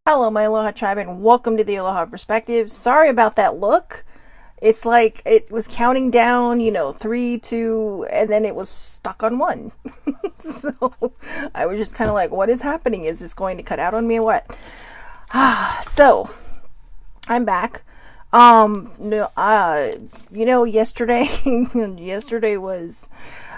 Hello, my Aloha tribe, and welcome to the Aloha Perspective. Sorry about that look. It's like it was counting down, three, two, and then it was stuck on one. So I was just kind of like, what is happening? Is this going to cut out on me or what? So I'm back. No, yesterday, yesterday was,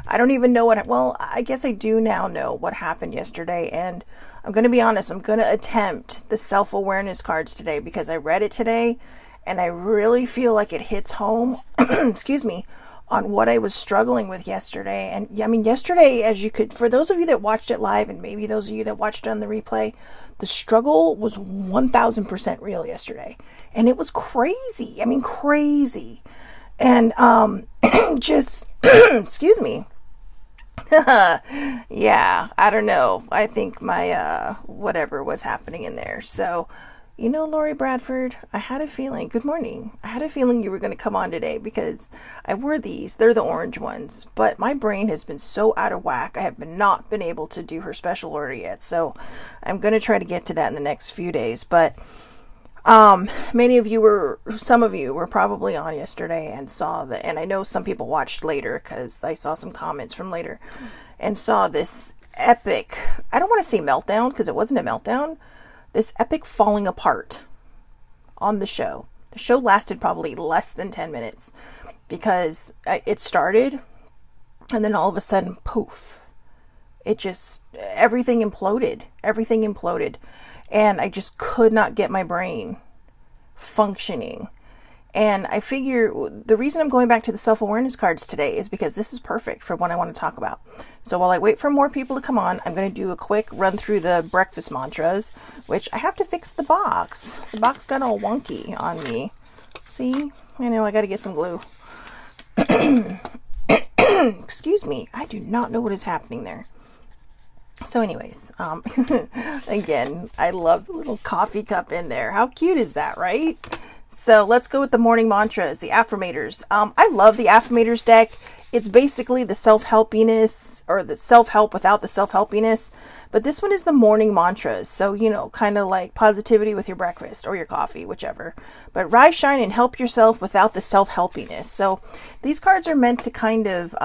I don't even know well, I guess I do now know what happened yesterday. And I'm going to be honest, I'm going to attempt the self-awareness cards today because I read it today and I really feel like it hits home, excuse me, on what I was struggling with yesterday. And I mean, yesterday, as you could, for those of you that watched it live and maybe those of you that watched it on the replay, the struggle was 1000% real yesterday. And it was crazy. I mean, crazy. And, just, excuse me. Yeah, I don't know. I think my, whatever was happening in there. So, Lori Bradford, I had a feeling, good morning. I had a feeling you were going to come on today because I wore these. They're the orange ones, but my brain has been so out of whack. I have not been able to do her special order yet. So I'm going to try to get to that in the next few days. But some of you were probably on yesterday and saw that, and I know some people watched later because I saw some comments from later and saw this epic, I don't want to say meltdown because it wasn't a meltdown, this epic falling apart on the show. The show lasted probably less than 10 minutes because it started and then all of a sudden, poof, everything imploded. Everything imploded. And I just could not get my brain functioning. And I figure the reason I'm going back to the self-awareness cards today is because this is perfect for what I want to talk about. So while I wait for more people to come on, I'm going to do a quick run through the breakfast mantras, which I have to fix the box. The box got all wonky on me. See? I know I got to get some glue. Excuse me. I do not know what is happening there. So anyways, again, I love the little coffee cup in there. How cute is that, right? So let's go with the morning mantras, the affirmators. I love the affirmators deck. It's basically the self-helpiness or the self-help without the self-helpiness. But this one is the morning mantras. So, kind of like positivity with your breakfast or your coffee, whichever. But rise, shine, and help yourself without the self-helpiness. So these cards are meant to kind of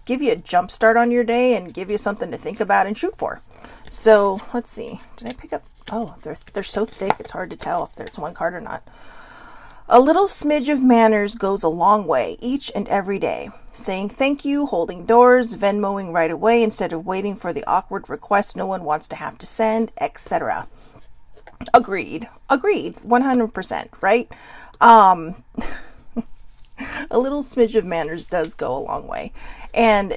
give you a jump start on your day and give you something to think about and shoot for. So let's see. Did I pick up? Oh, they're so thick it's hard to tell if there's one card or not. A little smidge of manners goes a long way each and every day. Saying thank you, holding doors, Venmoing right away instead of waiting for the awkward request no one wants to have to send, etc. Agreed. 100%, right? A little smidge of manners does go a long way. And,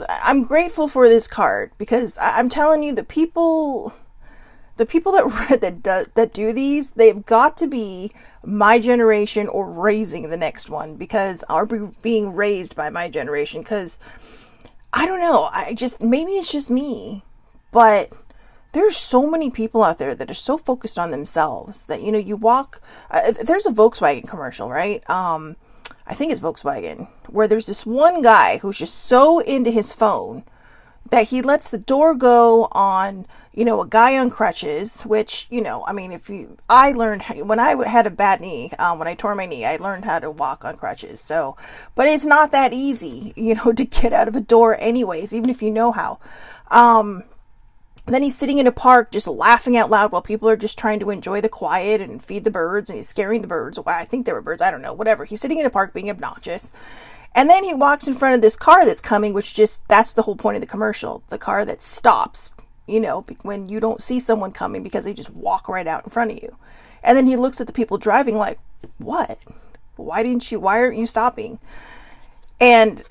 I'm grateful for this card because I'm telling you, the people that do these, they've got to be my generation or raising the next one because are being raised by my generation. Because I don't know, maybe it's just me, but there's so many people out there that are so focused on themselves that, you walk, there's a Volkswagen commercial, right? I think it's Volkswagen, where there's this one guy who's just so into his phone that he lets the door go on, a guy on crutches, which, I learned, when I had a bad knee, when I tore my knee, I learned how to walk on crutches. So, but it's not that easy, to get out of a door anyways, even if you know how. Then he's sitting in a park just laughing out loud while people are just trying to enjoy the quiet and feed the birds, and he's scaring the birds. Well, I think they were birds. I don't know. Whatever. He's sitting in a park being obnoxious. And then he walks in front of this car that's coming, that's the whole point of the commercial. The car that stops, when you don't see someone coming because they just walk right out in front of you. And then he looks at the people driving like, what? Why aren't you stopping? And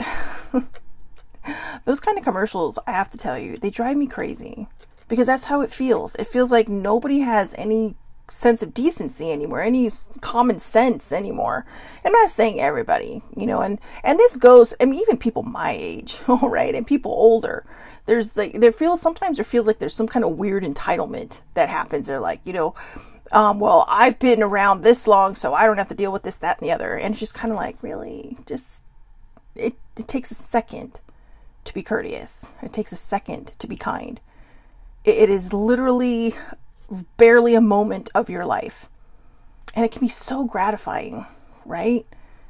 those kind of commercials, I have to tell you, they drive me crazy because that's how it feels. It feels like nobody has any sense of decency anymore, any common sense anymore. I'm not saying everybody, and this goes, even people my age, all right, and people older. Sometimes there feels like there's some kind of weird entitlement that happens. They're like, well, I've been around this long, so I don't have to deal with this, that, and the other. And it's just kind of like, really, it takes a second to be courteous. It takes a second to be kind. It is literally barely a moment of your life. And it can be so gratifying, right?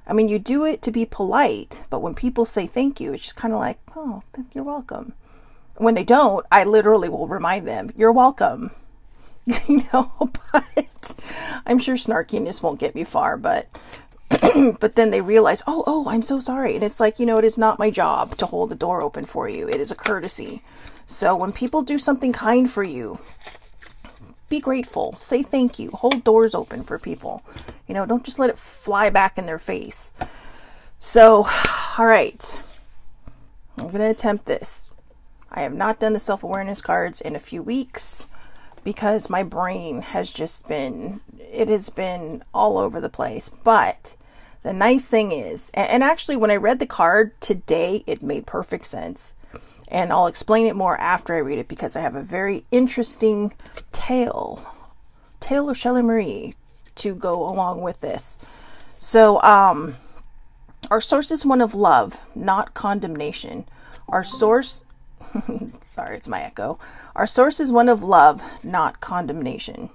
I mean, you do it to be polite, but when people say thank you, it's just kind of like, oh, you're welcome. When they don't, I literally will remind them, you're welcome. But I'm sure snarkiness won't get me far, but but then they realize, oh, I'm so sorry. And it's like, it is not my job to hold the door open for you. It is a courtesy. So when people do something kind for you, be grateful. Say thank you. Hold doors open for people. Don't just let it fly back in their face. So, all right. I'm going to attempt this. I have not done the self-awareness cards in a few weeks because my brain has been all over the place. But the nice thing is, and actually when I read the card today, it made perfect sense. And I'll explain it more after I read it because I have a very interesting tale of Shelley Marie to go along with this. So, our source is one of love, not condemnation. Our source, sorry, it's my echo. Our source is one of love, not condemnation.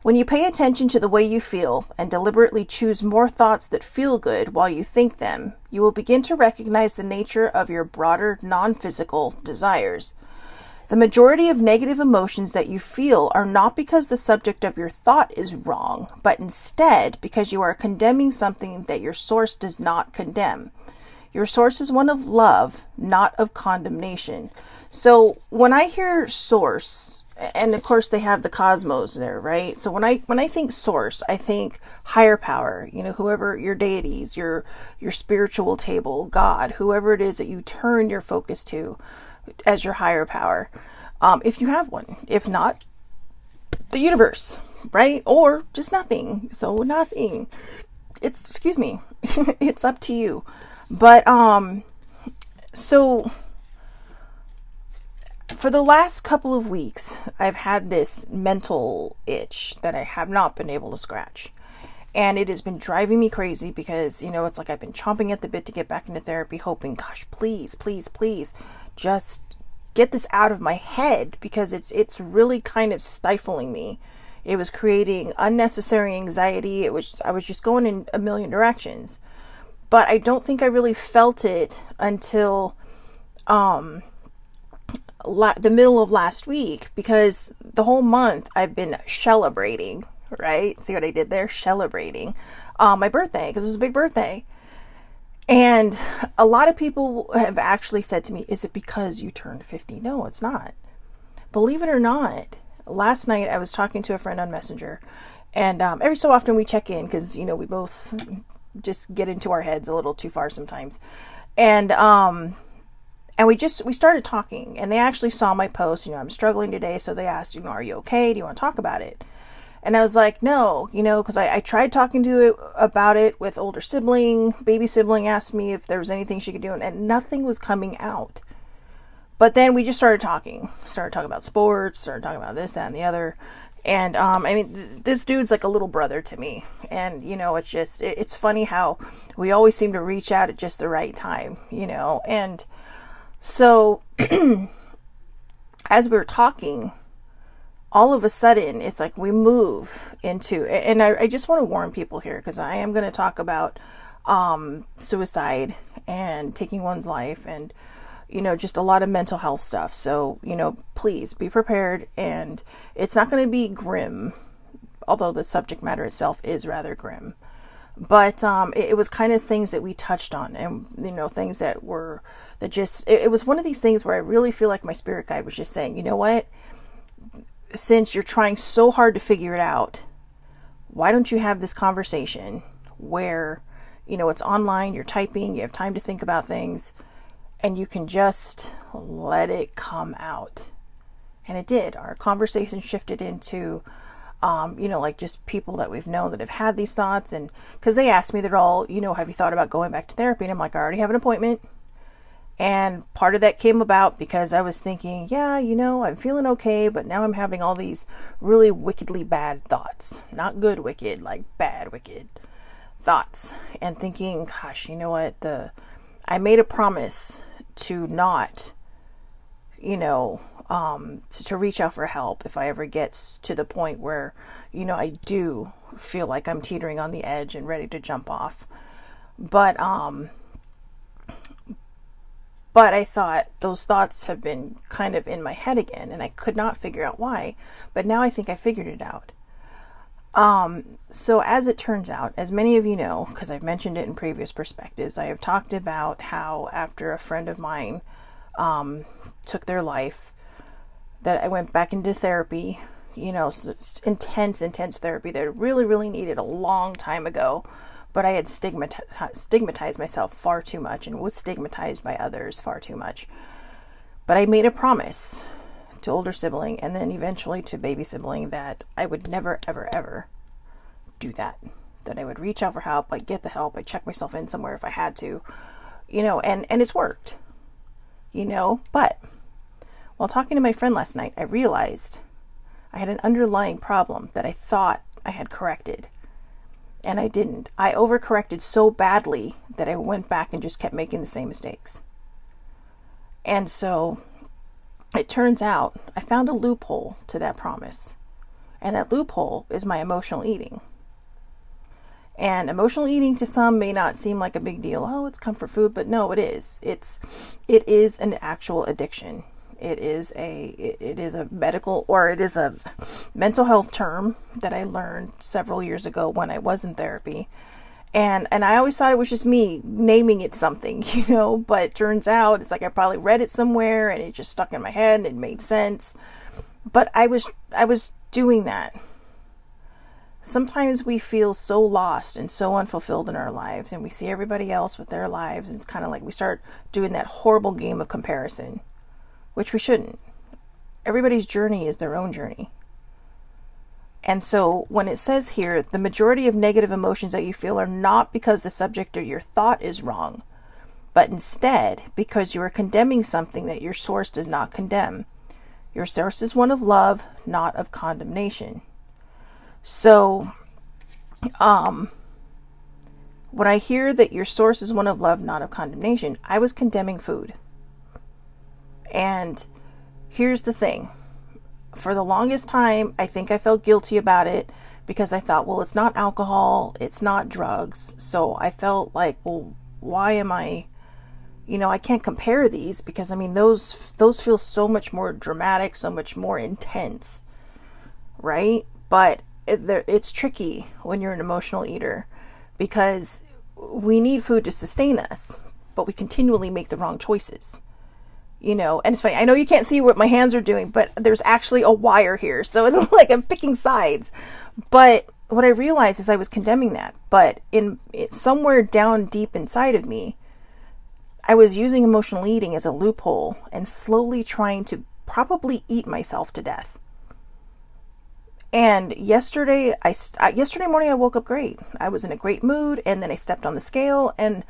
When you pay attention to the way you feel and deliberately choose more thoughts that feel good while you think them, you will begin to recognize the nature of your broader non-physical desires. The majority of negative emotions that you feel are not because the subject of your thought is wrong, but instead because you are condemning something that your source does not condemn. Your source is one of love, not of condemnation. So when I hear source, and of course they have the cosmos there, right? So when I think source, I think higher power, whoever your deities, your spiritual table, God, whoever it is that you turn your focus to as your higher power. If you have one, if not, the universe, right? Or just nothing. So nothing. Excuse me, it's up to you. But, so for the last couple of weeks, I've had this mental itch that I have not been able to scratch. And it has been driving me crazy because, it's like I've been chomping at the bit to get back into therapy, hoping, gosh, please, just get this out of my head because it's really kind of stifling me. It was creating unnecessary anxiety. I was just going in a million directions. But I don't think I really felt it until the middle of last week, because the whole month I've been celebrating, right? See what I did there? Celebrating my birthday, because it was a big birthday. And a lot of people have actually said to me, is it because you turned 50? No, it's not. Believe it or not, last night I was talking to a friend on Messenger, and every so often we check in because, we both just get into our heads a little too far sometimes. And we started talking, and they actually saw my post, I'm struggling today. So they asked, are you okay? Do you want to talk about it? And I was like, no, because I tried talking to it about it with older sibling. Baby sibling asked me if there was anything she could do, and nothing was coming out. But then we just started talking about sports, started talking about this, that, and the other. And, this dude's like a little brother to me. And, it's funny how we always seem to reach out at just the right time, And so as we were talking, all of a sudden, it's like we move into, and I just want to warn people here, because I am going to talk about suicide and taking one's life and, just a lot of mental health stuff. So, please be prepared. And it's not going to be grim, although the subject matter itself is rather grim. But it was kind of things that we touched on, and, things that it was one of these things where I really feel like my spirit guide was just saying, you know what? Since you're trying so hard to figure it out, why don't you have this conversation where, it's online, you're typing, you have time to think about things, and you can just let it come out. And it did. Our conversation shifted into, like just people that we've known that have had these thoughts. And because they asked me, they're all, have you thought about going back to therapy? And I'm like, I already have an appointment. And part of that came about because I was thinking, yeah, I'm feeling okay, but now I'm having all these really wickedly bad thoughts. Not good wicked, like bad wicked thoughts. And thinking, gosh, you know what? I made a promise to not, to reach out for help if I ever get to the point where, I do feel like I'm teetering on the edge and ready to jump off. But I thought those thoughts have been kind of in my head again, and I could not figure out why. But now I think I figured it out. So as it turns out, as many of you know, because I've mentioned it in previous perspectives, I have talked about how after a friend of mine took their life, that I went back into therapy, intense therapy that I really, really needed a long time ago. But I had stigmatized myself far too much and was stigmatized by others far too much. But I made a promise to older sibling and then eventually to baby sibling that I would never, ever, ever do that. That I would reach out for help, I'd get the help, I'd check myself in somewhere if I had to, and it's worked, But while talking to my friend last night, I realized I had an underlying problem that I thought I had corrected. And I didn't. I overcorrected so badly that I went back and just kept making the same mistakes. And so it turns out I found a loophole to that promise. And that loophole is my emotional eating. And emotional eating to some may not seem like a big deal. Oh, it's comfort food, but no, it is. It is an actual addiction. It is a medical, or it is a mental health term that I learned several years ago when I was in therapy. And I always thought it was just me naming it something, but it turns out it's like I probably read it somewhere and it just stuck in my head and it made sense. But I was doing that. Sometimes we feel so lost and so unfulfilled in our lives, and we see everybody else with their lives, and it's kind of like we start doing that horrible game of comparison, which we shouldn't. Everybody's journey is their own journey. And so when it says here, the majority of negative emotions that you feel are not because the subject or your thought is wrong, but instead because you are condemning something that your source does not condemn. Your source is one of love, not of condemnation. So, when I hear that your source is one of love, not of condemnation, I was condemning food. And here's the thing. For the longest time, I think I felt guilty about it because I thought, well, it's not alcohol, it's not drugs. So I felt like, well, why am I, I can't compare these because, those feel so much more dramatic, so much more intense, right? But it's tricky when you're an emotional eater because we need food to sustain us, but we continually make the wrong choices. And it's funny. I know you can't see what my hands are doing, but there's actually a wire here. So it's like I'm picking sides. But what I realized is I was condemning that. But somewhere down deep inside of me, I was using emotional eating as a loophole and slowly trying to probably eat myself to death. And yesterday morning I woke up great. I was in a great mood, and then I stepped on the scale and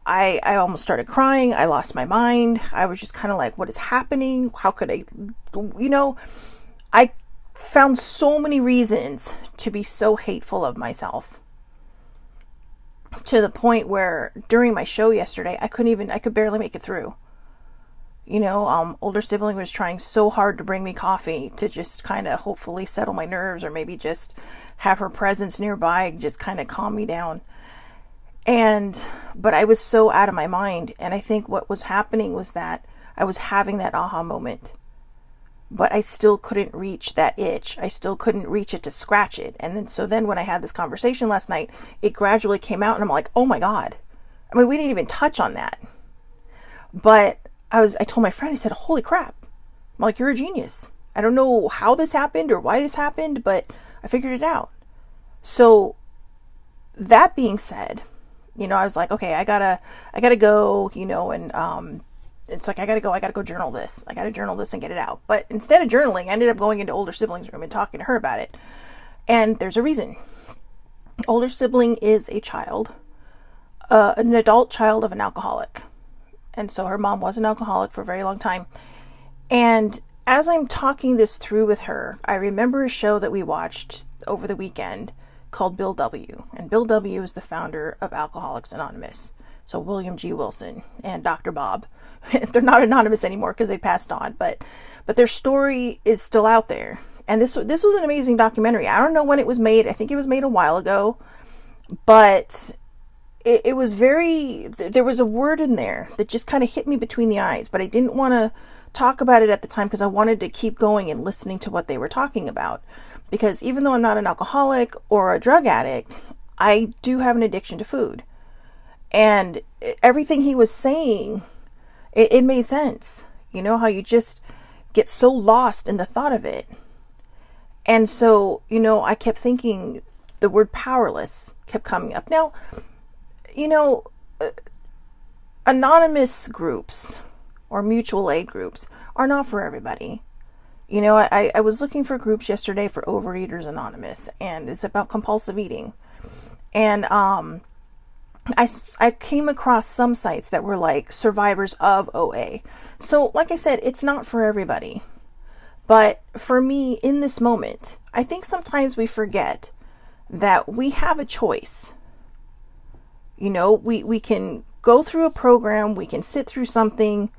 I almost started crying. I lost my mind. I was just kind of like, what is happening? How could I found so many reasons to be so hateful of myself, to the point where during my show yesterday, I could barely make it through. Older sibling was trying so hard to bring me coffee to just kind of hopefully settle my nerves, or maybe just have her presence nearby, just kind of calm me down. But I was so out of my mind. And I think what was happening was that I was having that aha moment, but I still couldn't reach that itch. I still couldn't reach it to scratch it. And then when I had this conversation last night, it gradually came out and I'm like, oh my God. We didn't even touch on that. But I told my friend, I said, holy crap. I'm like, you're a genius. I don't know how this happened or why this happened, but I figured it out. So that being said, I was like, okay, I gotta go, and it's like, I gotta go journal this. I gotta journal this and get it out. But instead of journaling, I ended up going into older sibling's room and talking to her about it. And there's a reason. Older sibling is a child, an adult child of an alcoholic. And so her mom was an alcoholic for a very long time. And as I'm talking this through with her, I remember a show that we watched over the weekend called Bill W. And Bill W. is the founder of Alcoholics Anonymous. So William G. Wilson and Dr. Bob. They're not anonymous anymore because they passed on, but their story is still out there. And this was an amazing documentary. I don't know when it was made. I think it was made a while ago, but it was there was a word in there that just kind of hit me between the eyes, but I didn't want to talk about it at the time because I wanted to keep going and listening to what they were talking about. Because even though I'm not an alcoholic or a drug addict, I do have an addiction to food. And everything he was saying, it made sense. You know, how you just get so lost in the thought of it. And so, you know, I kept thinking the word powerless kept coming up. Now, you know, anonymous groups or mutual aid groups are not for everybody. You know, I was looking for groups yesterday for Overeaters Anonymous, and it's about compulsive eating. And I came across some sites that were like survivors of OA. So, like I said, it's not for everybody. But for me, in this moment, I think sometimes we forget that we have a choice. You know, we can go through a program, we can sit through something,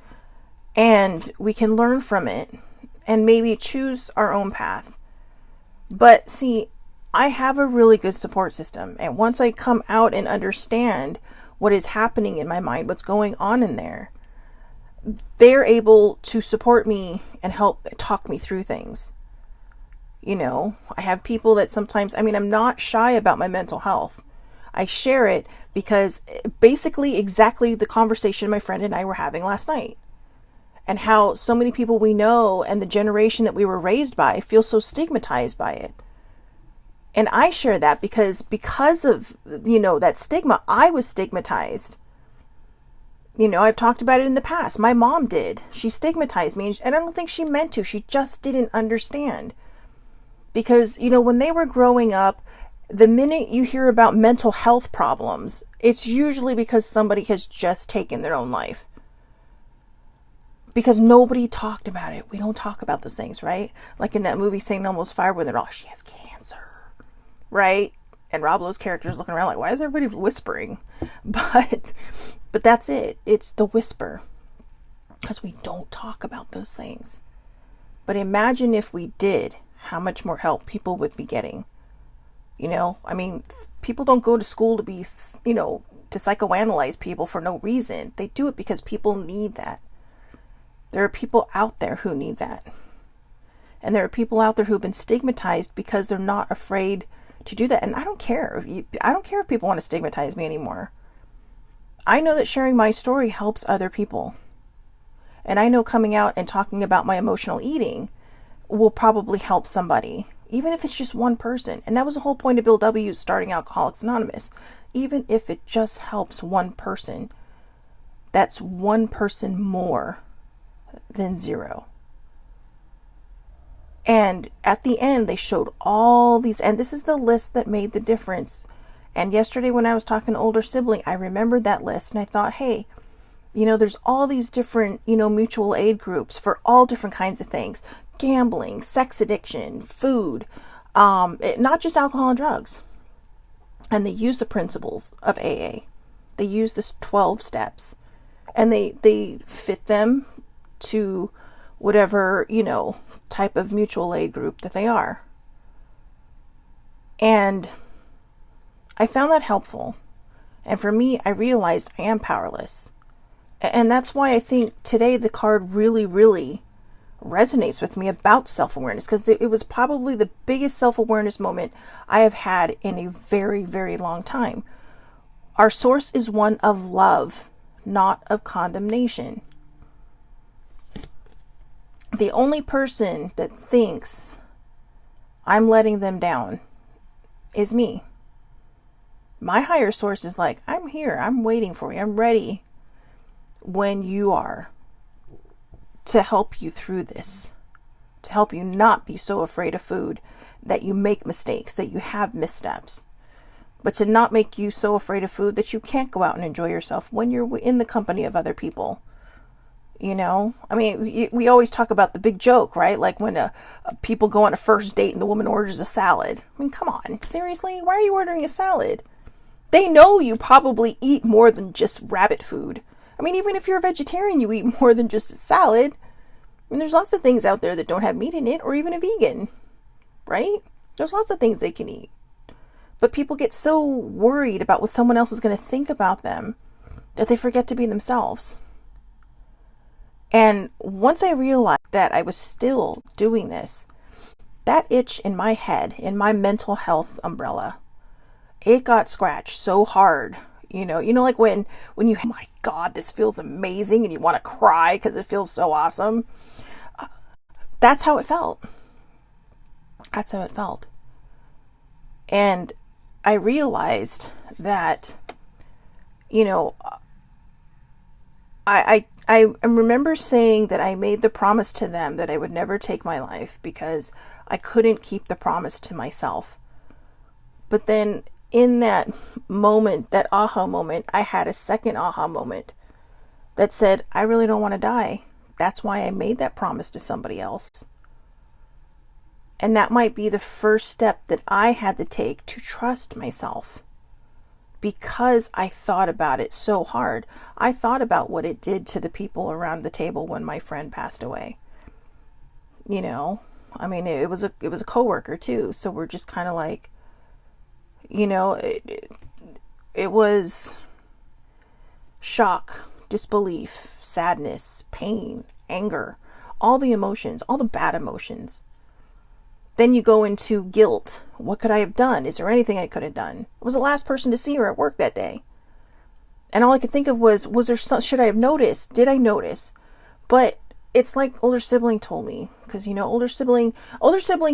and we can learn from it and maybe choose our own path. But see, I have a really good support system. And once I come out and understand what is happening in my mind, what's going on in there, they're able to support me and help talk me through things. You know, I have people that sometimes, I mean, I'm not shy about my mental health. I share it because basically exactly the conversation my friend and I were having last night. And how so many people we know and the generation that we were raised by feel so stigmatized by it. And I share that because of, you know, that stigma, I was stigmatized. You know, I've talked about it in the past. My mom did. She stigmatized me, and I don't think she meant to. She just didn't understand. Because, you know, when they were growing up, the minute you hear about mental health problems, it's usually because somebody has just taken their own life. Because nobody talked about it. We don't talk about those things, right? Like in that movie, St. Elmo's Fire, where they're all, she has cancer, right? And Rob Lowe's character is looking around like, why is everybody whispering? But that's it. It's the whisper. Because we don't talk about those things. But imagine if we did, how much more help people would be getting. You know, I mean, people don't go to school to be, you know, to psychoanalyze people for no reason. They do it because people need that. There are people out there who need that. And there are people out there who've been stigmatized because they're not afraid to do that. And I don't care. I don't care if people want to stigmatize me anymore. I know that sharing my story helps other people. And I know coming out and talking about my emotional eating will probably help somebody, even if it's just one person. And that was the whole point of Bill W. starting Alcoholics Anonymous. Even if it just helps one person, that's one person more than zero. And at the end, they showed all these, and this is the list that made the difference. And yesterday when I was talking to older sibling, I remembered that list and I thought, hey, you know, there's all these different, you know, mutual aid groups for all different kinds of things. Gambling, sex addiction, food, not just alcohol and drugs. And they use the principles of AA. They use the 12 steps and they fit them to whatever, you know, type of mutual aid group that they are. And I found that helpful. And for me, I realized I am powerless. And that's why I think today the card really, really resonates with me about self-awareness, because it was probably the biggest self-awareness moment I have had in a very, very long time. Our source is one of love, not of condemnation. The only person that thinks I'm letting them down is me. My higher source is like, I'm here, I'm waiting for you, I'm ready when you are, to help you through this, to help you not be so afraid of food that you make mistakes, that you have missteps, but to not make you so afraid of food that you can't go out and enjoy yourself when you're in the company of other people. You know, I mean, we always talk about the big joke, right? Like when people go on a first date and the woman orders a salad. I mean, come on, seriously? Why are you ordering a salad? They know you probably eat more than just rabbit food. I mean, even if you're a vegetarian, you eat more than just a salad. I mean, there's lots of things out there that don't have meat in it, or even a vegan, right? There's lots of things they can eat. But people get so worried about what someone else is going to think about them that they forget to be themselves. And once I realized that I was still doing this, that itch in my head, in my mental health umbrella, it got scratched so hard. Like when you, oh my God, this feels amazing, and you want to cry because it feels so awesome. That's how it felt. That's how it felt. And I realized that, I remember saying that I made the promise to them that I would never take my life because I couldn't keep the promise to myself. But then in that moment, that aha moment, I had a second aha moment that said, I really don't want to die. That's why I made that promise to somebody else. And that might be the first step that I had to take to trust myself. Because I thought about it so hard. I thought about what it did to the people around the table when my friend passed away. I mean, it was a coworker too. So we're just kind of like, it was shock, disbelief, sadness, pain, anger, all the emotions, all the bad emotions. Then you go into guilt. What could I have done? Is there anything I could have done? I was the last person to see her at work that day. And all I could think of was there should I have noticed? Did I notice? But it's like older sibling told me. Because, older sibling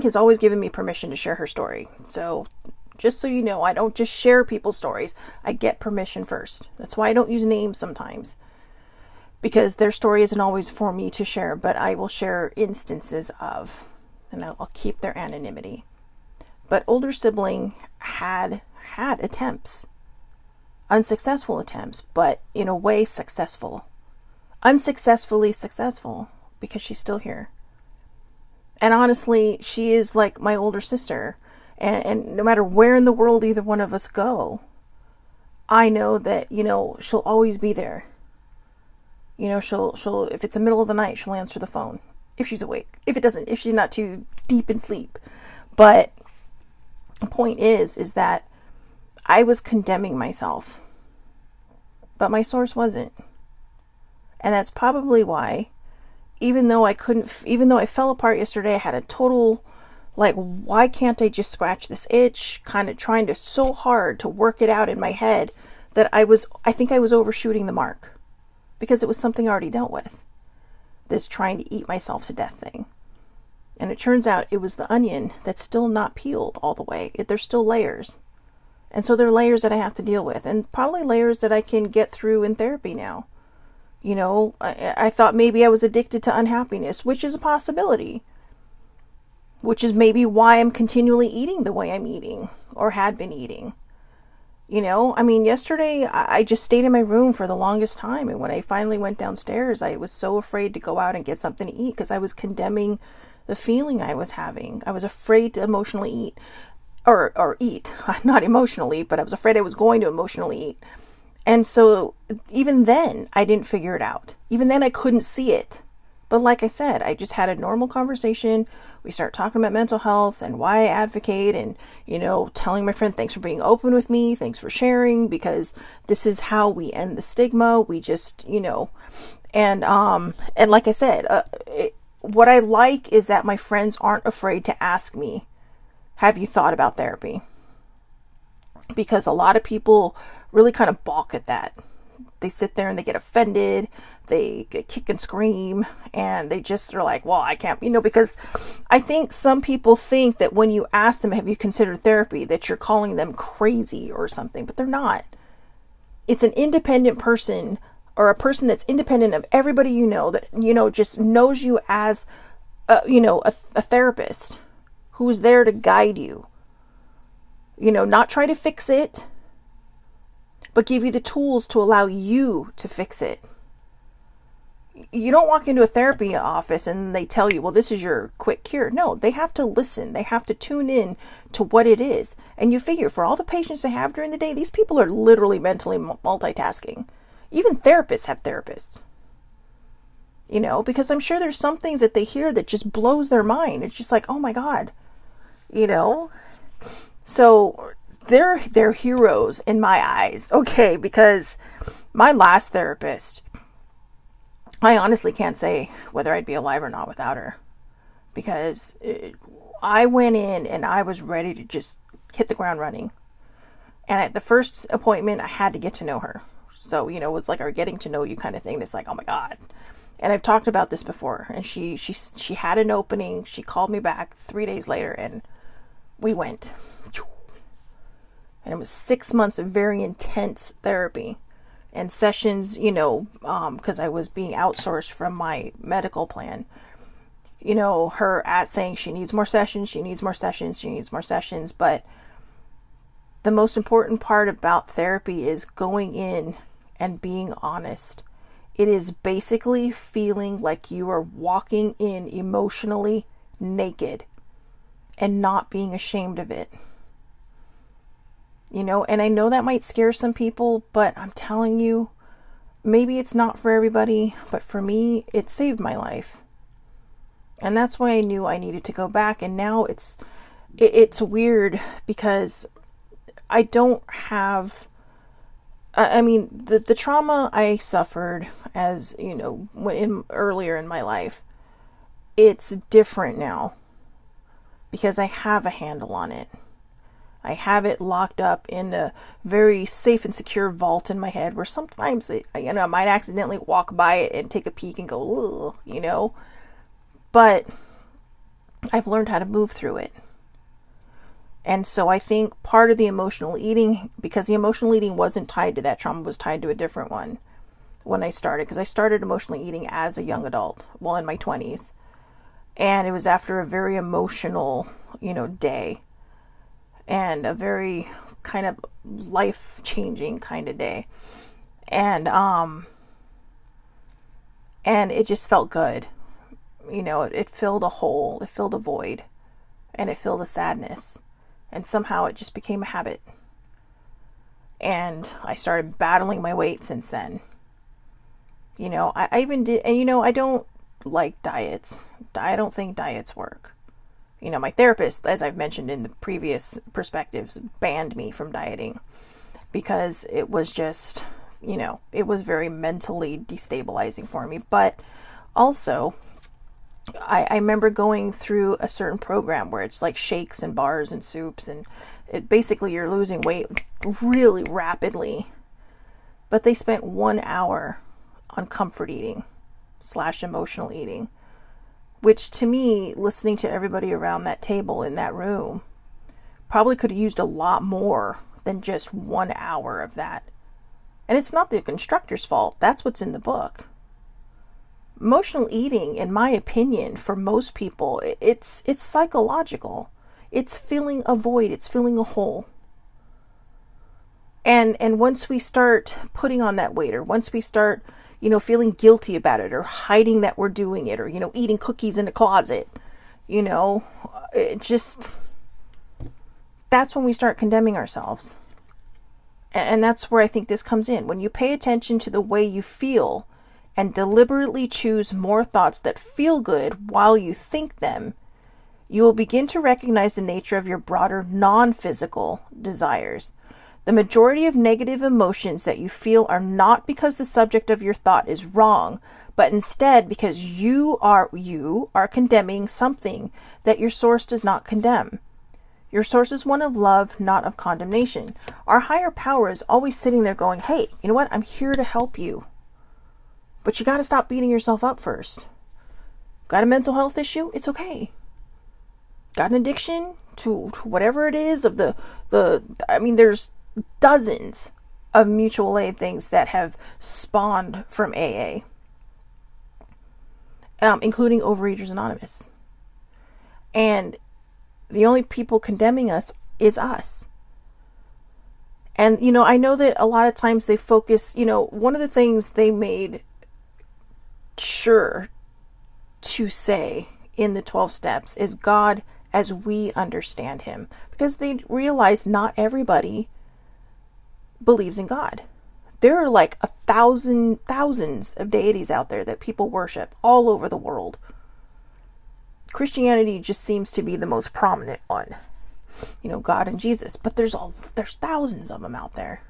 has always given me permission to share her story. So, just so you know, I don't just share people's stories. I get permission first. That's why I don't use names sometimes. Because their story isn't always for me to share. But I will share instances of. And I'll keep their anonymity. But older sibling had attempts. Unsuccessful attempts, but in a way successful. Unsuccessfully successful, because she's still here. And honestly, she is like my older sister. And no matter where in the world either one of us go, I know that, she'll always be there. She'll if it's the middle of the night, she'll answer the phone. If she's awake. If she's not too deep in sleep. But the point is that I was condemning myself. But my source wasn't. And that's probably why, even though I fell apart yesterday, I had a total, why can't I just scratch this itch? Kind of trying to so hard to work it out in my head that I think I was overshooting the mark. Because it was something I already dealt with. This trying to eat myself to death thing. And it turns out it was the onion that's still not peeled all the way. There's still layers. And so there are layers that I have to deal with. And probably layers that I can get through in therapy now. I thought maybe I was addicted to unhappiness, which is a possibility. Which is maybe why I'm continually eating the way I'm eating. Or had been eating. Yesterday I just stayed in my room for the longest time. And when I finally went downstairs, I was so afraid to go out and get something to eat because I was condemning the feeling I was having. I was afraid to emotionally eat or eat, not emotionally, but I was afraid I was going to emotionally eat. And so even then I didn't figure it out. Even then I couldn't see it. But like I said, I just had a normal conversation. We start talking about mental health and why I advocate and, telling my friend, thanks for being open with me. Thanks for sharing, because this is how we end the stigma. We just, and like I said, what I like is that my friends aren't afraid to ask me, have you thought about therapy? Because a lot of people really kind of balk at that. They sit there and they get offended, they kick and scream, and they just are like, well, I can't, because I think some people think that when you ask them, have you considered therapy, that you're calling them crazy or something, but they're not. It's an independent person, or a person that's independent of everybody that, just knows you as, a therapist who's there to guide you. Not try to fix it, but give you the tools to allow you to fix it. You don't walk into a therapy office and they tell you, well, this is your quick cure. No, they have to listen. They have to tune in to what it is. And you figure for all the patients they have during the day, these people are literally mentally multitasking. Even therapists have therapists. Because I'm sure there's some things that they hear that just blows their mind. It's just like, oh my God, So they're heroes in my eyes. Okay, because my last therapist, I honestly can't say whether I'd be alive or not without her, because I went in and I was ready to just hit the ground running. And at the first appointment, I had to get to know her. So, it was like our getting to know you kind of thing. It's like, oh my God. And I've talked about this before. And she had an opening. She called me back 3 days later and we went. And it was 6 months of very intense therapy and sessions, because I was being outsourced from my medical plan. Her saying she needs more sessions, she needs more sessions, she needs more sessions. But the most important part about therapy is going in and being honest. It is basically feeling like you are walking in emotionally naked and not being ashamed of it. And I know that might scare some people, but I'm telling you, maybe it's not for everybody, but for me, it saved my life. And that's why I knew I needed to go back. And now it's weird because I don't have, the trauma I suffered as, earlier in my life, it's different now because I have a handle on it. I have it locked up in a very safe and secure vault in my head where sometimes I might accidentally walk by it and take a peek and go, ugh, But I've learned how to move through it. And so I think part of the emotional eating, because the emotional eating wasn't tied to that trauma, was tied to a different one when I started. Because I started emotionally eating as a young adult, in my 20s. And it was after a very emotional, day. And a very kind of life-changing kind of day. And it just felt good. It filled a hole, it filled a void, and it filled a sadness. And somehow it just became a habit. And I started battling my weight since then. I even did, and I don't like diets. I don't think diets work. My therapist, as I've mentioned in the previous perspectives, banned me from dieting because it was just, it was very mentally destabilizing for me. But also, I remember going through a certain program where it's like shakes and bars and soups, and basically you're losing weight really rapidly. But they spent 1 hour on comfort eating / emotional eating, which to me, listening to everybody around that table in that room, probably could have used a lot more than just 1 hour of that. And it's not the instructor's fault. That's what's in the book. Emotional eating, in my opinion, for most people, it's psychological. It's filling a void. It's filling a hole. And once we start putting on that weight, or once we start, feeling guilty about it, or hiding that we're doing it, or, eating cookies in the closet, it just, that's when we start condemning ourselves. And that's where I think this comes in. When you pay attention to the way you feel and deliberately choose more thoughts that feel good while you think them, you will begin to recognize the nature of your broader non-physical desires. The majority of negative emotions that you feel are not because the subject of your thought is wrong, but instead because you are condemning something that your source does not condemn. Your source is one of love, not of condemnation. Our higher power is always sitting there going, hey, you know what? I'm here to help you. But you got to stop beating yourself up first. Got a mental health issue? It's okay. Got an addiction to whatever it is of there's dozens of mutual aid things that have spawned from AA, including Overeaters Anonymous. And the only people condemning us is us. And, I know that a lot of times they focus, one of the things they made sure to say in the 12 steps is God as we understand him, because they realize not everybody believes in God. There are like thousands of deities out there that people worship all over the world. Christianity just seems to be the most prominent one, God and Jesus, but there's thousands of them out there.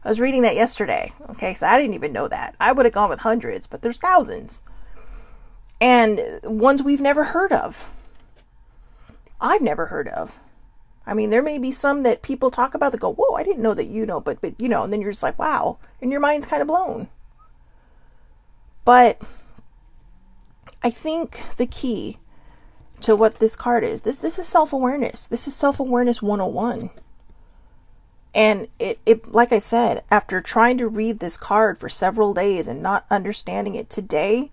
I was reading that yesterday. Okay, so I didn't even know that. I would have gone with hundreds, but there's thousands. And ones we've never heard of. I've never heard of. I mean, there may be some that people talk about that go, whoa, I didn't know that, but and then you're just like, wow. And your mind's kind of blown. But I think the key to what this card is, this is self-awareness. This is self-awareness 101. And it, like I said, after trying to read this card for several days and not understanding it today,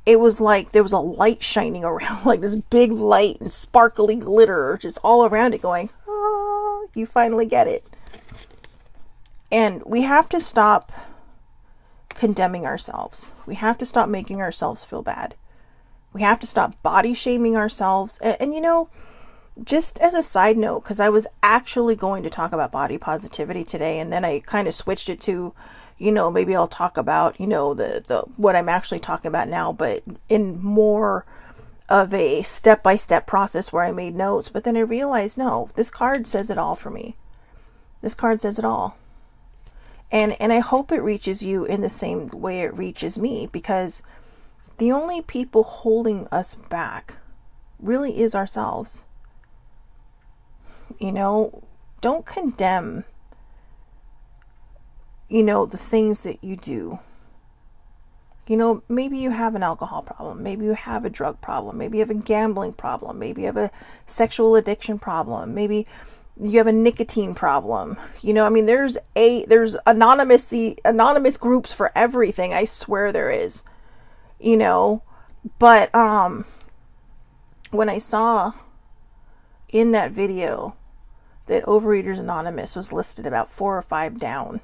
it was like there was a light shining around, like this big light and sparkly glitter just all around it going, oh, you finally get it. And we have to stop condemning ourselves. We have to stop making ourselves feel bad. We have to stop body shaming ourselves. And just as a side note, because I was actually going to talk about body positivity today, and then I kind of switched it to, maybe I'll talk about, the what I'm actually talking about now, but in more of a step-by-step process where I made notes. But then I realized, no, this card says it all for me. This card says it all. And I hope it reaches you in the same way it reaches me, because the only people holding us back really is ourselves. Don't condemn, the things that you do. Maybe you have an alcohol problem. Maybe you have a drug problem. Maybe you have a gambling problem. Maybe you have a sexual addiction problem. Maybe you have a nicotine problem. There's anonymous groups for everything. I swear there is. But when I saw in that video that Overeaters Anonymous was listed about 4 or 5 down,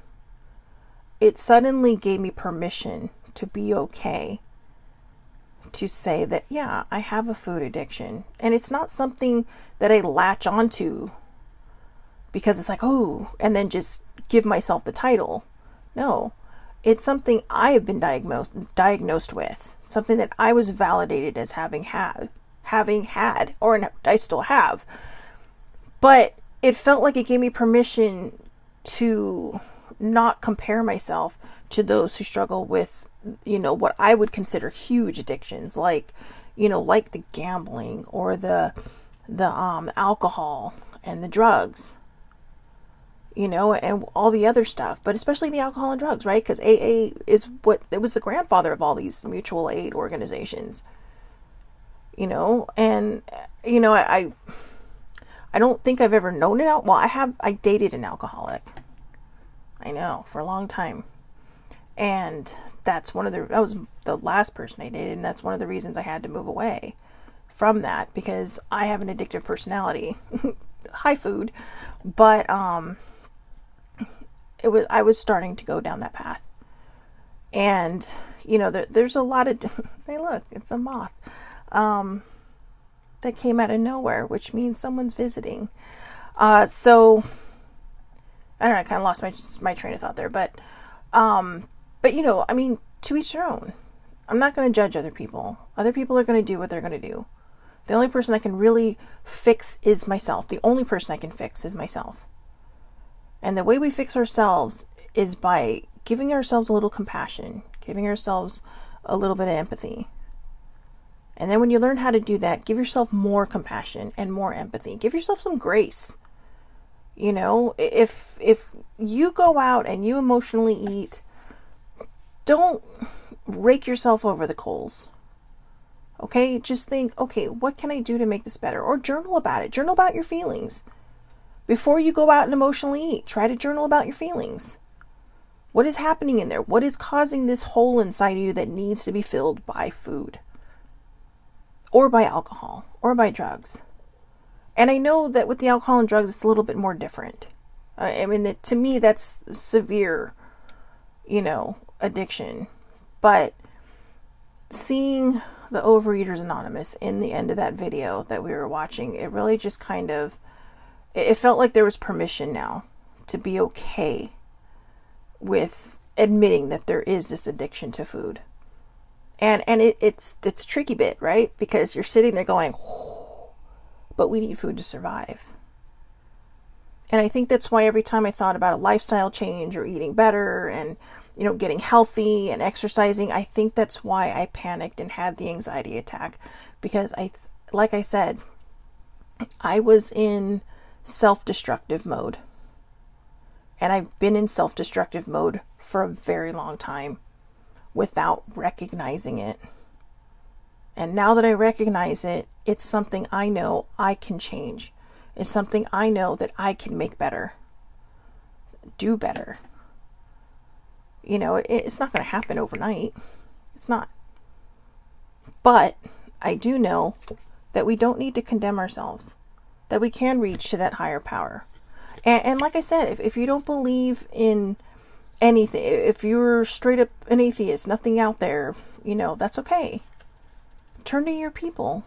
it suddenly gave me permission to be okay to say that, yeah, I have a food addiction. And it's not something that I latch onto because it's like, oh, and then just give myself the title. No, it's something I have been diagnosed with, something that I was validated as having had, or I still have. But it felt like it gave me permission to not compare myself to those who struggle with, what I would consider huge addictions, like the gambling or the alcohol and the drugs, and all the other stuff, but especially the alcohol and drugs, right? Because AA it was the grandfather of all these mutual aid organizations, and, I don't think I've ever known it out. Well, I dated an alcoholic. I know, for a long time. And that was the last person I dated. And that's one of the reasons I had to move away from that, because I have an addictive personality. High food. But, I was starting to go down that path. And, there's a lot of, hey, look, it's a moth. That came out of nowhere, which means someone's visiting. So I don't know, I kind of lost my train of thought there, but to each their own. I'm not going to judge other people. Other people are going to do what they're going to do. The only person I can really fix is myself. The only person I can fix is myself. And the way we fix ourselves is by giving ourselves a little compassion, giving ourselves a little bit of empathy. And then when you learn how to do that, give yourself more compassion and more empathy. Give yourself some grace. If you go out and you emotionally eat, don't rake yourself over the coals. Okay? Just think, okay, what can I do to make this better? Or journal about it. Journal about your feelings. Before you go out and emotionally eat, try to journal about your feelings. What is happening in there? What is causing this hole inside of you that needs to be filled by food? Or by alcohol, or by drugs. And I know that with the alcohol and drugs, it's a little bit more different. To me, that's severe, addiction. But seeing the Overeaters Anonymous in the end of that video that we were watching, it really just kind of, it felt like there was permission now to be okay with admitting that there is this addiction to food. And it's a tricky bit, right? Because you're sitting there going, oh, but we need food to survive. And I think that's why every time I thought about a lifestyle change or eating better and, you know, getting healthy and exercising, I think that's why I panicked and had the anxiety attack. Because like I said, I was in self-destructive mode. And I've been in self-destructive mode for a very long time without recognizing it. And now that I recognize it, it's something I know I can change. It's something I know that I can make better, do better. You know, it's not going to happen overnight. It's not. But I do know that we don't need to condemn ourselves, that we can reach to that higher power. And like I said, if you don't believe in anything, if you're straight up an atheist, nothing out there, you know, that's okay. Turn to your people.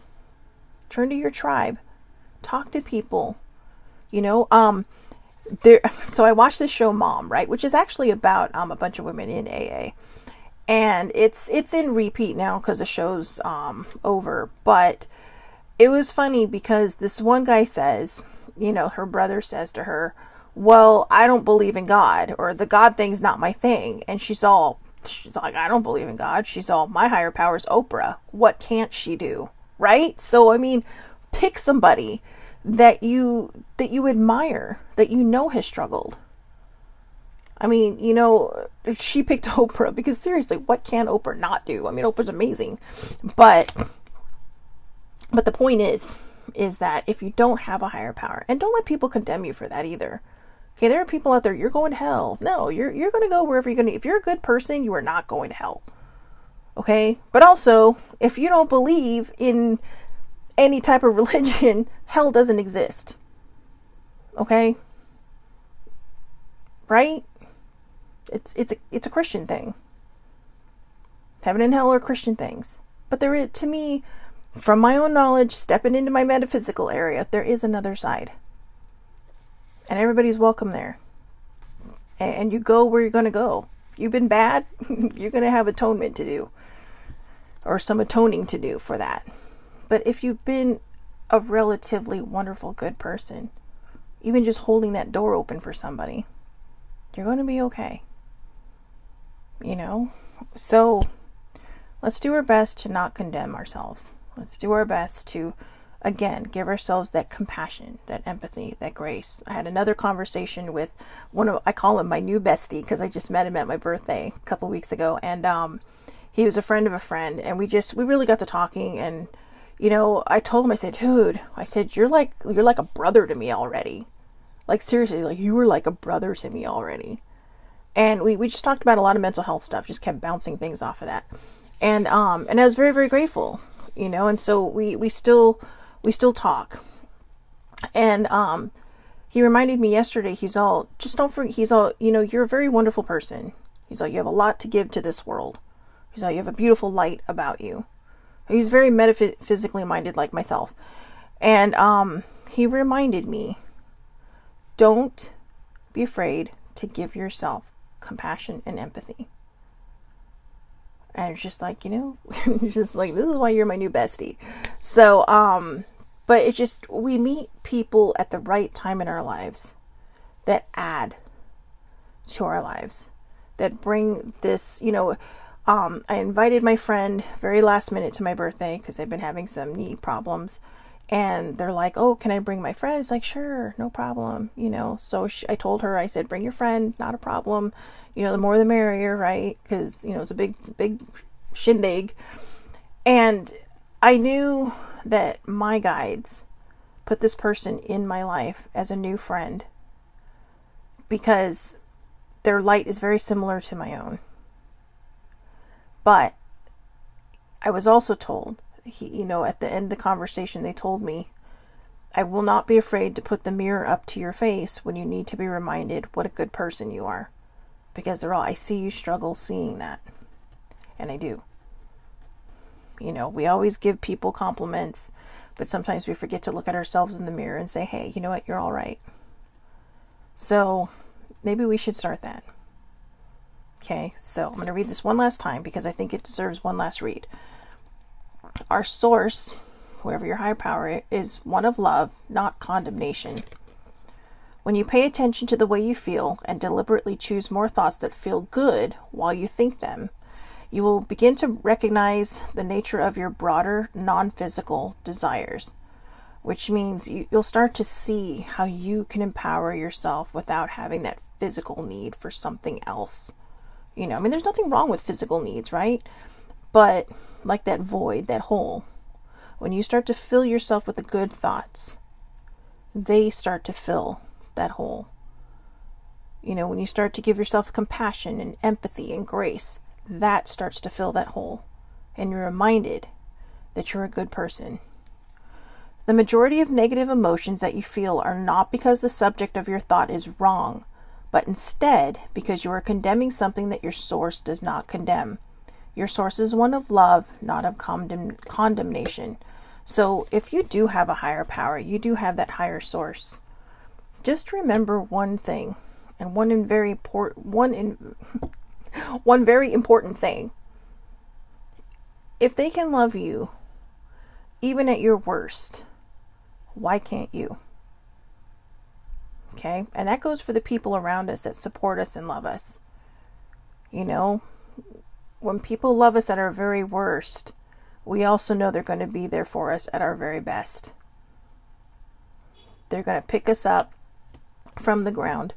Turn to your tribe. Talk to people. You know, so I watched this show Mom, right? Which is actually about a bunch of women in AA. And it's in repeat now because the show's over. But it was funny because this one guy says, you know, her brother says to her, well, I don't believe in God, or the God thing's not my thing. And she's like, I don't believe in God. She's all, my higher power's Oprah. What can't she do? Right? So, I mean, pick somebody that you admire, that you know has struggled. I mean, you know, she picked Oprah because seriously, what can Oprah not do? I mean, Oprah's amazing. But the point is that if you don't have a higher power, and don't let people condemn you for that either. Okay, there are people out there, you're going to hell. No, you're going to go wherever you're going to. If you're a good person, you are not going to hell. Okay? But also, if you don't believe in any type of religion, hell doesn't exist. Okay? Right? It's a Christian thing. Heaven and hell are Christian things. But there is, to me, from my own knowledge, stepping into my metaphysical area, there is another side. And everybody's welcome there. And you go where you're going to go. If you've been bad, you're going to have atonement to do. Or some atoning to do for that. But if you've been a relatively wonderful, good person, even just holding that door open for somebody, you're going to be okay. You know? So, let's do our best to not condemn ourselves. Let's do our best to, again, give ourselves that compassion, that empathy, that grace. I had another conversation with I call him my new bestie because I just met him at my birthday a couple weeks ago. And he was a friend of a friend. And we really got to talking. And, you know, I told him, I said, dude, you're like a brother to me already. Like, seriously, like, you were like a brother to me already. And we just talked about a lot of mental health stuff, just kept bouncing things off of that. And I was very, very grateful, you know, and so we still talk. And he reminded me yesterday, he's all, just don't forget, he's all, you know, you're a very wonderful person. He's all, you have a lot to give to this world. He's all, you have a beautiful light about you. He's very metaphysically minded like myself. And he reminded me, don't be afraid to give yourself compassion and empathy. And it's just like, you know, it's just like, this is why you're my new bestie. So, but it just, we meet people at the right time in our lives that add to our lives, that bring this, you know, I invited my friend very last minute to my birthday because I've been having some knee problems. And they're like, oh, can I bring my friend? It's like, sure, no problem, you know. So I told her, I said, bring your friend, not a problem. You know, the more the merrier, right? Because, you know, it's a big shindig. And I knew that my guides put this person in my life as a new friend because their light is very similar to my own. But I was also told, you know, at the end of the conversation, they told me, I will not be afraid to put the mirror up to your face when you need to be reminded what a good person you are. Because they're all, I see you struggle seeing that. And I do. You know, we always give people compliments, but sometimes we forget to look at ourselves in the mirror and say, hey, you know what, you're all right. So maybe we should start that. Okay, so I'm going to read this one last time because I think it deserves one last read. Our source, whoever your higher power is, one of love, not condemnation. When you pay attention to the way you feel and deliberately choose more thoughts that feel good while you think them, you will begin to recognize the nature of your broader, non-physical desires, which means you'll start to see how you can empower yourself without having that physical need for something else. You know, I mean, there's nothing wrong with physical needs, right? But like that void, that hole, when you start to fill yourself with the good thoughts, they start to fill that hole. You know, when you start to give yourself compassion and empathy and grace, that starts to fill that hole. And you're reminded that you're a good person. The majority of negative emotions that you feel are not because the subject of your thought is wrong, but instead because you are condemning something that your source does not condemn. Your source is one of love, not of condemnation. So if you do have a higher power, you do have that higher source, just remember one thing, and one very important thing. If they can love you, even at your worst, why can't you? Okay? And that goes for the people around us that support us and love us. You know, when people love us at our very worst, we also know they're going to be there for us at our very best. They're going to pick us up from the ground,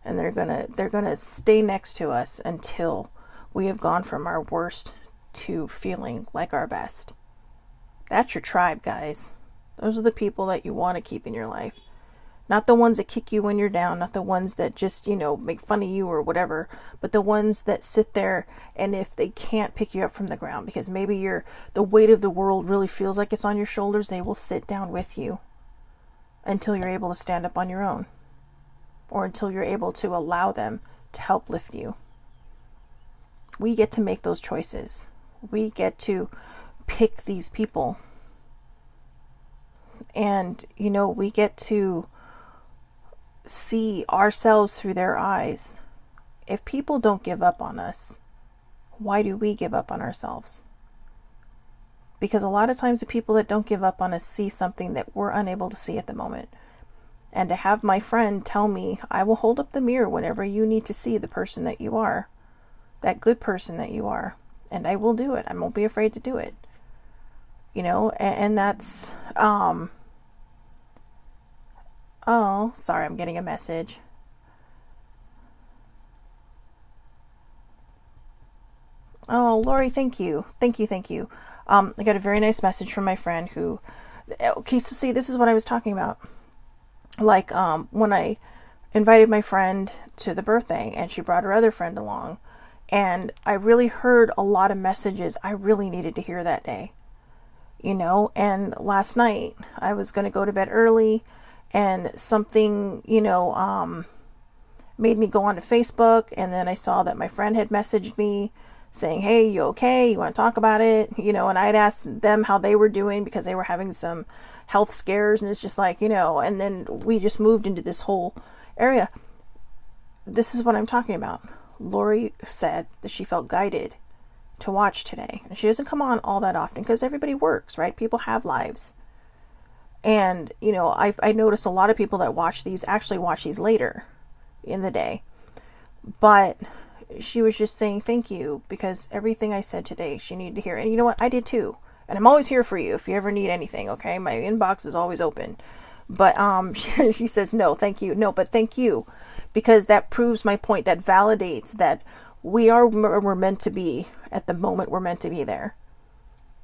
and they're going to stay next to us until we have gone from our worst to feeling like our best. That's your tribe, guys. Those are the people that you want to keep in your life. Not the ones that kick you when you're down, not the ones that just, you know, make fun of you or whatever, but the ones that sit there, and if they can't pick you up from the ground because maybe the weight of the world really feels like it's on your shoulders, they will sit down with you until you're able to stand up on your own, or until you're able to allow them to help lift you. We get to make those choices. We get to pick these people. And, you know, we get to see ourselves through their eyes. If people don't give up on us, why do we give up on ourselves? Because a lot of times the people that don't give up on us see something that we're unable to see at the moment. And to have my friend tell me, I will hold up the mirror whenever you need to see the person that you are, that good person that you are, and I will do it. I won't be afraid to do it. You know, and that's, oh, sorry, I'm getting a message. Oh, Lori, thank you. Thank you. I got a very nice message from my friend who, okay, so see, this is what I was talking about. Like, when I invited my friend to the birthday and she brought her other friend along, and I really heard a lot of messages I really needed to hear that day, you know. And last night I was going to go to bed early, and something, you know, made me go onto Facebook, and then I saw that my friend had messaged me saying, hey, you okay? You want to talk about it? You know, and I'd asked them how they were doing because they were having some health scares, and it's just like, you know, and then we just moved into this whole area. This is what I'm talking about. Lori said that she felt guided to watch today. And she doesn't come on all that often because everybody works, right? People have lives. And, you know, I noticed a lot of people that actually watch these later in the day. But she was just saying thank you because everything I said today she needed to hear. And you know what? I did too. And I'm always here for you if you ever need anything, okay? My inbox is always open. But she says, no, thank you. No, but thank you. Because that proves my point. That validates that we're meant to be at the moment we're meant to be there.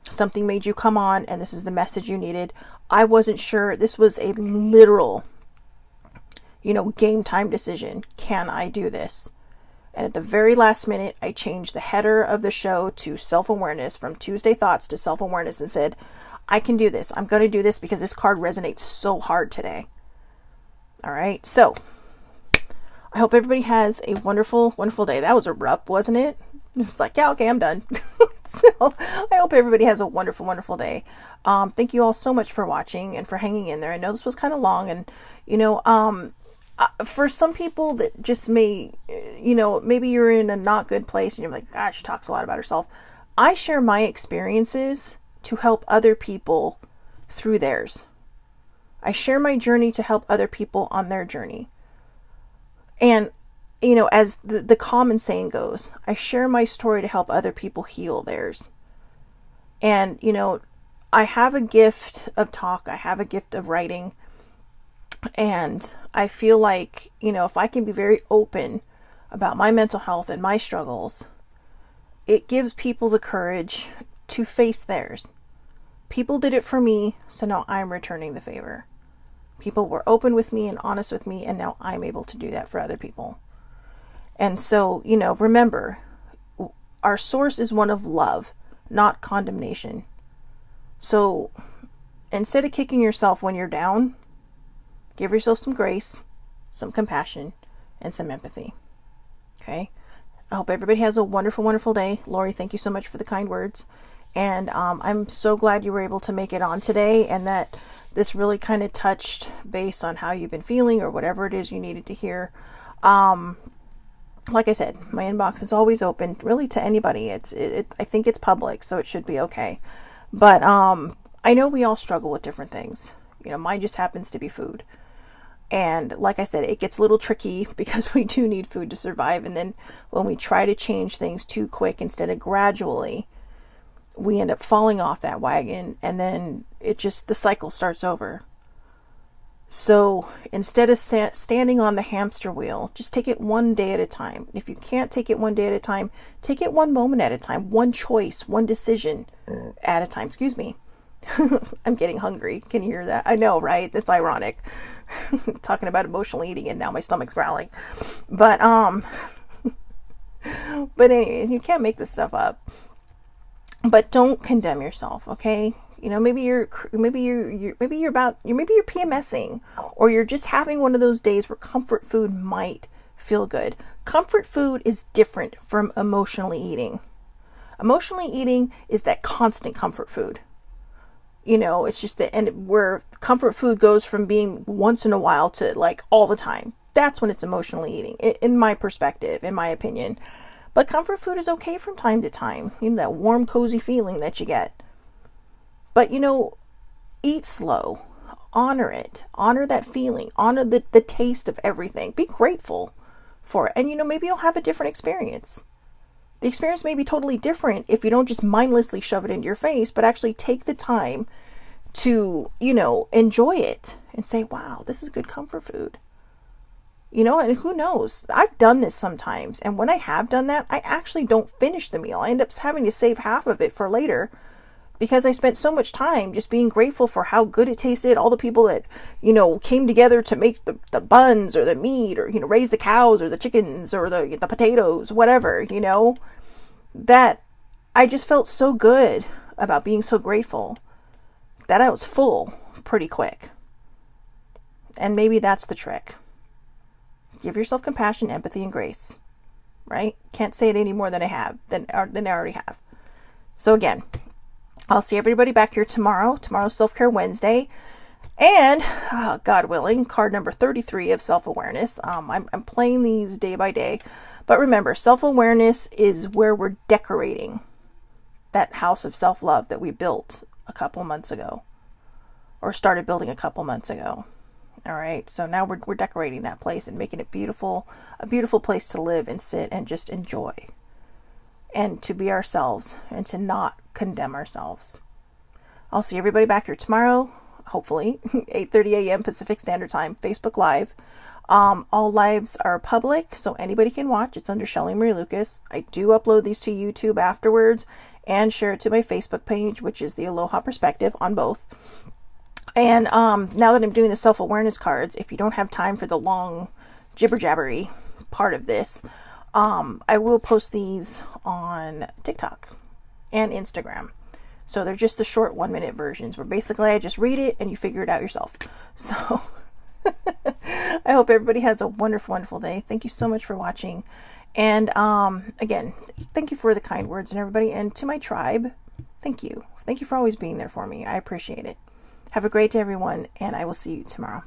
Something made you come on, and this is the message you needed. I wasn't sure. This was a literal, you know, game time decision. Can I do this? And at the very last minute, I changed the header of the show to self-awareness, from Tuesday Thoughts to self-awareness, and said, I can do this. I'm going to do this because this card resonates so hard today. All right. So I hope everybody has a wonderful, wonderful day. That was abrupt, wasn't it? It's like, yeah, okay, I'm done. So I hope everybody has a wonderful, wonderful day. Thank you all so much for watching and for hanging in there. I know this was kind of long, and for some people that just may, maybe you're in a not good place and you're like, gosh, she talks a lot about herself. I share my experiences to help other people through theirs. I share my journey to help other people on their journey. And, as the common saying goes, I share my story to help other people heal theirs. And, I have a gift of talk. I have a gift of writing. And I feel like, if I can be very open about my mental health and my struggles, it gives people the courage to face theirs. People did it for me, so now I'm returning the favor. People were open with me and honest with me, and now I'm able to do that for other people. And so, remember, our source is one of love, not condemnation. So instead of kicking yourself when you're down, give yourself some grace, some compassion, and some empathy. Okay? I hope everybody has a wonderful, wonderful day. Lori, thank you so much for the kind words. And I'm so glad you were able to make it on today, and that this really kind of touched base on how you've been feeling or whatever it is you needed to hear. Like I said, my inbox is always open, really, to anybody. I think it's public, so it should be okay. But I know we all struggle with different things. Mine just happens to be food. And like I said, it gets a little tricky because we do need food to survive. And then when we try to change things too quick instead of gradually, we end up falling off that wagon, and then the cycle starts over. So instead of standing on the hamster wheel, just take it one day at a time. If you can't take it one day at a time, take it one moment at a time, one choice, one decision at a time. Excuse me. I'm getting hungry. Can you hear that? I know, right? That's ironic. Talking about emotional eating and now my stomach's growling. But anyways, you can't make this stuff up. But don't condemn yourself, okay? Maybe you're PMSing, or you're just having one of those days where comfort food might feel good. Comfort food is different from emotionally eating. Emotionally eating is that constant comfort food. It's just and where comfort food goes from being once in a while to like all the time. That's when it's emotionally eating, in my perspective, in my opinion. But comfort food is okay from time to time. That warm, cozy feeling that you get. But, eat slow. Honor it. Honor that feeling. Honor the taste of everything. Be grateful for it. And, maybe you'll have a different experience. The experience may be totally different if you don't just mindlessly shove it into your face, but actually take the time to, enjoy it and say, wow, this is good comfort food. And who knows? I've done this sometimes. And when I have done that, I actually don't finish the meal. I end up having to save half of it for later because I spent so much time just being grateful for how good it tasted. All the people that, came together to make the buns or the meat or, raise the cows or the chickens or the potatoes, whatever, that I just felt so good about being so grateful that I was full pretty quick. And maybe that's the trick. Give yourself compassion, empathy, and grace, right? Can't say it any more than I already have. So again, I'll see everybody back here tomorrow. Tomorrow's Self-Care Wednesday. And, God willing, card number 33 of self-awareness. I'm playing these day by day. But remember, self-awareness is where we're decorating that house of self-love that we built a couple months ago. Or started building a couple months ago. All right, so now we're decorating that place and making it beautiful, a beautiful place to live and sit and just enjoy. And to be ourselves and to not condemn ourselves. I'll see everybody back here tomorrow, hopefully, 8:30 a.m. Pacific Standard Time, Facebook Live. All lives are public, so anybody can watch. It's under Shelly Marie Lucas. I do upload these to YouTube afterwards and share it to my Facebook page, which is the Aloha Perspective on both. And now that I'm doing the self-awareness cards, if you don't have time for the long jibber-jabbery part of this, I will post these on TikTok and Instagram. So they're just the short 1-minute versions where basically I just read it and you figure it out yourself. So I hope everybody has a wonderful, wonderful day. Thank you so much for watching. And again, thank you for the kind words and everybody. And to my tribe, thank you. Thank you for always being there for me. I appreciate it. Have a great day, everyone, and I will see you tomorrow.